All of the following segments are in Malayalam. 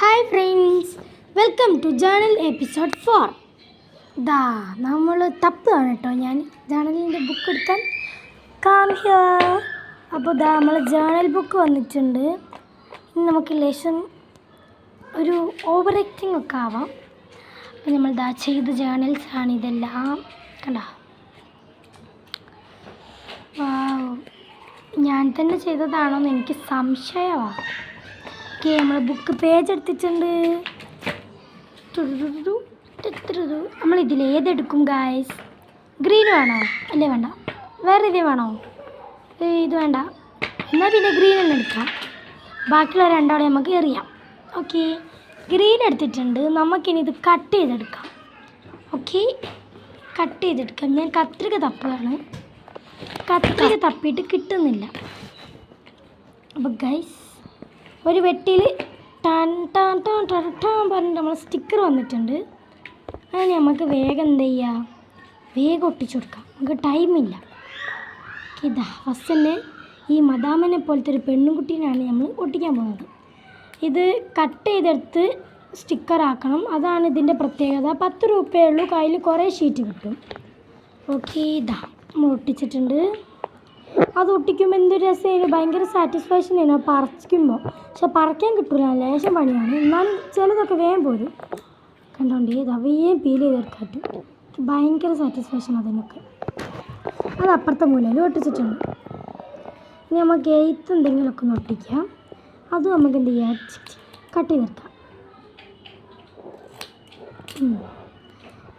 Hi friends, welcome to journal episode 4. നമ്മൾ തപ്പാണ് കേട്ടോ. ഞാൻ ജേണലിൻ്റെ ബുക്ക് എടുക്കാൻ അപ്പോൾ നമ്മൾ ജേണൽ ബുക്ക് വന്നിട്ടുണ്ട്. ഇനി നമുക്ക് ലേശം ഒരു ഓവർ ആക്ടിങ് ഒക്കെ ആവാം. അപ്പോൾ നമ്മൾ ചെയ്ത ജേണൽസാണ് ഇതെല്ലാം. കണ്ടോ, ഞാൻ തന്നെ ചെയ്തതാണോന്ന് എനിക്ക് സംശയമാണ്. ഓക്കെ, നമ്മൾ ബുക്ക് പേജ് എടുത്തിട്ടുണ്ട്. നമ്മൾ ഇതിലേതെടുക്കും ഗായ്സ്? ഗ്രീൻ വേണോ? അല്ലേ വേണ്ട, വേറെ ഇത് വേണോ? ഇത് വേണ്ട, എന്നാൽ പിന്നെ ഗ്രീൻ തന്നെ എടുക്കാം. ബാക്കിയുള്ള രണ്ടാളെ നമുക്ക് എറിയാം. ഓക്കെ, ഗ്രീൻ എടുത്തിട്ടുണ്ട്. നമുക്കിനി ഇത് കട്ട് ചെയ്തെടുക്കാം. ഓക്കെ, കട്ട് ചെയ്തെടുക്കാം. ഞാൻ കത്രിക തപ്പുകയാണ്. കത്രിക തപ്പിയിട്ട് കിട്ടുന്നില്ല. അപ്പോൾ ഗൈസ്, ഒരു വെട്ടിയിൽ പറഞ്ഞിട്ട് നമ്മൾ സ്റ്റിക്കർ വന്നിട്ടുണ്ട്. അതിന് നമുക്ക് വേഗം എന്ത് ചെയ്യുക, വേഗം ഒട്ടിച്ചു കൊടുക്കാം. നമുക്ക് ടൈമില്ല. ഇതാ ഫസ്റ്റ് തന്നെ ഈ മദാമനെ പോലത്തെ ഒരു പെണ്ണുകുട്ടീനാണ് നമ്മൾ ഒട്ടിക്കാൻ പോകുന്നത്. ഇത് കട്ട് ചെയ്തെടുത്ത് സ്റ്റിക്കർ ആക്കണം. അതാണ് ഇതിൻ്റെ പ്രത്യേകത. 10 രൂപയേ ഉള്ളൂ. കയ്യിൽ കുറേ ഷീറ്റ് കിട്ടും. ഓക്കെ, ഇതാ നമ്മൾ ഒട്ടിച്ചിട്ടുണ്ട്. അത് ഒട്ടിക്കുമ്പോൾ എന്തൊരു രസമാണ്, ഭയങ്കര സാറ്റിസ്ഫാക്ഷനാണ് പറിക്കുമ്പോൾ. പക്ഷെ പറിക്കാൻ കിട്ടില്ല, ലേശം പണിയാണ്. എന്നാലും ചിലതൊക്കെ വേഗം പോരും. കണ്ടോണ്ടേ, ഇത് അവയും പീൽ ചെയ്തെടുക്കാറ്റും. ഭയങ്കര സാറ്റിസ്ഫാക്ഷൻ അതിനൊക്കെ. അത് അപ്പുറത്തെ മൂലയിൽ ഒട്ടിച്ചിട്ടുണ്ട്. ഇനി നമുക്ക് എയ്ത്ത് എന്തെങ്കിലുമൊക്കെ ഒന്ന് ഒട്ടിക്കാം. അതും നമുക്ക് എന്ത് ചെയ്യാം, കട്ട് ചെയ്തെടുക്കാം.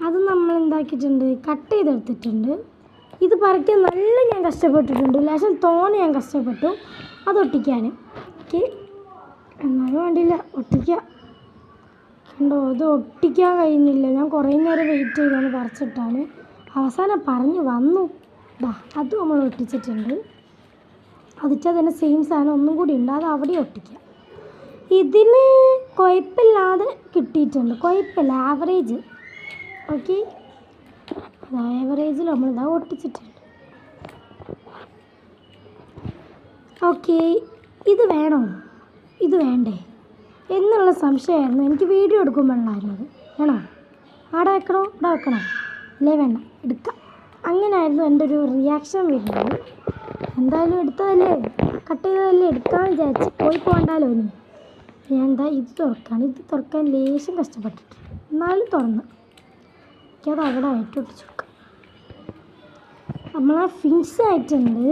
അത് നമ്മൾ എന്താക്കിയിട്ടുണ്ട്, കട്ട് ചെയ്തെടുത്തിട്ടുണ്ട്. ഇത് പറിക്കാൻ നല്ല ഞാൻ കഷ്ടപ്പെട്ടിട്ടുണ്ട്. ലേശം തോനെ ഞാൻ കഷ്ടപ്പെട്ടു അത് ഒട്ടിക്കാൻ. ഓക്കെ, എന്നാലും വേണ്ടിയില്ല, ഒട്ടിക്കാം. കണ്ടോ, ഇത് ഒട്ടിക്കാൻ കഴിയുന്നില്ല. ഞാൻ കുറേ നേരം വെയിറ്റ് ചെയ്താണ് പറിച്ചിട്ടാണ്. അവസാനം പറഞ്ഞു വന്നു. അതും നമ്മൾ ഒട്ടിച്ചിട്ടുണ്ട്. അതിച്ചാൽ തന്നെ സെയിം സാധനം ഒന്നും കൂടി ഉണ്ട്. അത് അവിടെ ഒട്ടിക്കാം. ഇതിന് കുഴപ്പമില്ലാതെ കിട്ടിയിട്ടുണ്ട്. കുഴപ്പമില്ല, ആവറേജ്. ഓക്കെ, ആവറേജിൽ നമ്മളിതാ ഒട്ടിച്ചിട്ടുണ്ട്. ഓക്കെ, ഇത് വേണോ ഇത് വേണ്ടേ എന്നുള്ള സംശയമായിരുന്നു എനിക്ക് വീഡിയോ എടുക്കുമ്പോഴുണ്ടായിരുന്നത്. വേണോ, അവിടെ വെക്കണോ ഇവിടെ വെക്കണോ, അല്ലേ വേണ്ട എടുക്കാം, അങ്ങനെയായിരുന്നു എൻ്റെ ഒരു റിയാക്ഷൻ വരുന്നത്. എന്തായാലും എടുത്തതല്ലേ, കട്ട് ചെയ്തതല്ലേ, എടുക്കാമെന്ന് വിചാരിച്ച് പോയി പോകണ്ടല്ലോ. ഇനി ഞാൻ എന്താ ഇത് തുറക്കാണ്. ഇത് തുറക്കാൻ ലേശം കഷ്ടപ്പെട്ടിട്ട് എന്നാലും തുറന്ന് അത് അവിടെ ആയിട്ട് ഒട്ടിച്ചു കൊടുക്കാം. നമ്മളാ ഫിനിഷ് ആയിട്ടുണ്ട്.